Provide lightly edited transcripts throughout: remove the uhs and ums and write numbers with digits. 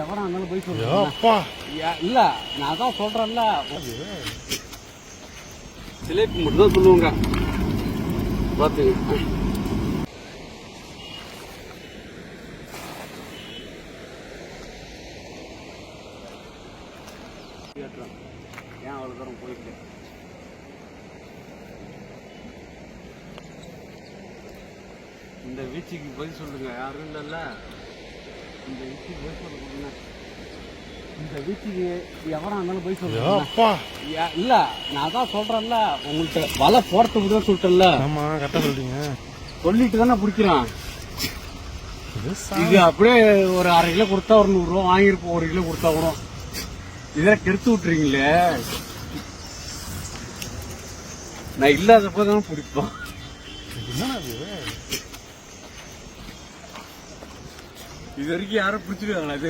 எவனா இருந்தாலும் போய் சொல்றேன் இல்ல நான் அதான் சொல்றேன்ல சிலேபி மட்டும் தான் சொல்லுவாங்க பாத்துங்க ஏன் அவ்வளவு தூரம் போயிட்டு இந்த வீச்சுக்கு பதில் சொல்லுங்க யாரும் இல்லைல்ல இந்த வீச்சுக்கு போய் சொல்லுங்க இந்த வீச்சுக்கு எவனா இருந்தாலும் போய் சொல்லுங்க இல்ல நான் தான் சொல்றேன்ல உங்கள்கிட்ட வலை போறதுக்கு தான் சொல்லிட்டேன்ல ஆமா கரெக்டா சொல்றீங்க சொல்லிட்டு தானே பிடிக்கிறான் இது அப்படியே ஒரு 1/2 கிலோ கொடுத்தா ஒரு 100 ரூபா வாங்கிருப்போம் 1 கிலோ கொடுத்தா கூட இதெல்லாம் கெடுத்து விட்டுறீங்களே நான் இல்லாதப்போ தான் பிடிப்போம் இது வரைக்கும் யாரும் பிடிச்சிருக்காங்களா அதே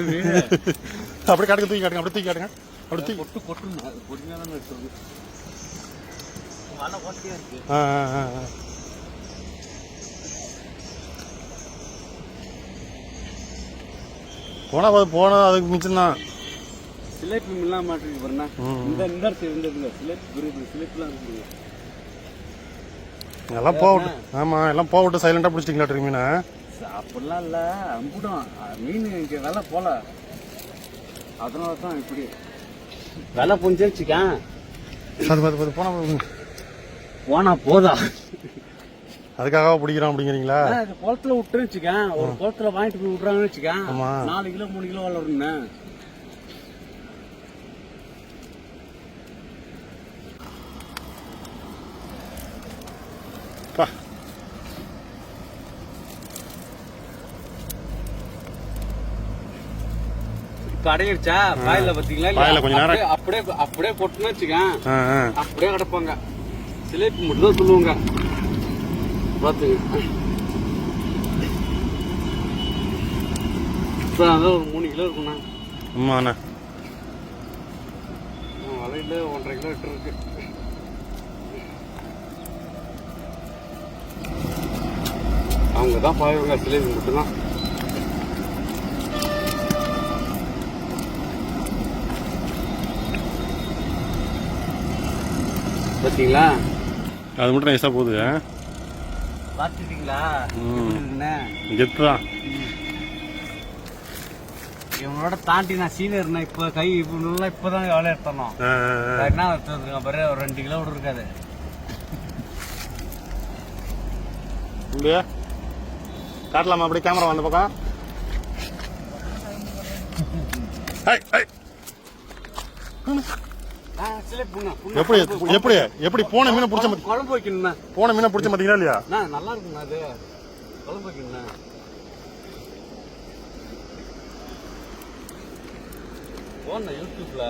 அப்படியே காட்டுங்க தூக்கி காட்டுங்க அப்படியே தூக்கி காட்டுங்க அப்படி தூக்கி கொட்டு கொட்டுங்க பொறுமையாக தானே எடுத்துருது வலை ஓட்டையா இருக்கு போனா அதுக்கு மிச்சம் தான் சிலேபி இல்லாம மாட்டிருக்கு பாருண்ணா இந்த இடத்துல இருந்ததுங்க சிலேபி சிலேபிலாம் இருக்குங்க எல்லாம் போகட்டு ஆமா எல்லாம் போகட்டு சைலண்டா பிடிச்சிட்டீங்களா மீனை அப்படிலாம் இல்ல அம்புடும் மீன் இங்க விலை போல அதனாலதான் இப்படி விலை புரிஞ்சிருச்சுக்கேன் போனா போதா அதுக்காக பிடிக்கிறோம் அப்படிங்கிறீங்களா குளத்துல விட்டுருச்சுக்கேன் ஒரு குளத்துல வாங்கிட்டு போய் விட்டுறாங்கன்னு வச்சுக்கேன் 4 கிலோ 3 கிலோ வளருன்னு அடையிடுச்சா பாயில பாத்தீங்களா கொஞ்ச நேரம் அப்படியே போட்டுன்னு வச்சுக்கேன் அப்படியே கிடப்பாங்க சிலேபி மட்டும் தான் சொல்லுவாங்க பாத்துங்க ஒரு 3 கிலோ இருக்குண்ணா ஆமாண்ணா வலையில 1.5 கிலோ இருக்கு அவங்கதான் பாயுவாங்க சிலேபி மட்டும்தான் பாத்தீங்களா அது மட்டும் நைஸா போகுது பாத்துட்டீங்களா கெத்துதான் இவனோட தாண்டி நான் சீனியர்னா இப்ப கை இப்பதான் வேலை எடுத்தோம் என்ன எடுத்துருங்க பாரு ஒரு 2 கிலோ இருக்காது காட்டலாமா அப்படியே கேமரா வந்த பக்கம் எப்படி எப்படி எப்படி போன மீனை பிடிச்ச குழம்பு வைக்கணும்னா போன மீனை பிடிச்ச மாட்டீங்களா இல்லையா நல்லா இருக்குண்ணா அது குழம்பு வைக்கணும்னா போன யூடியூப்ல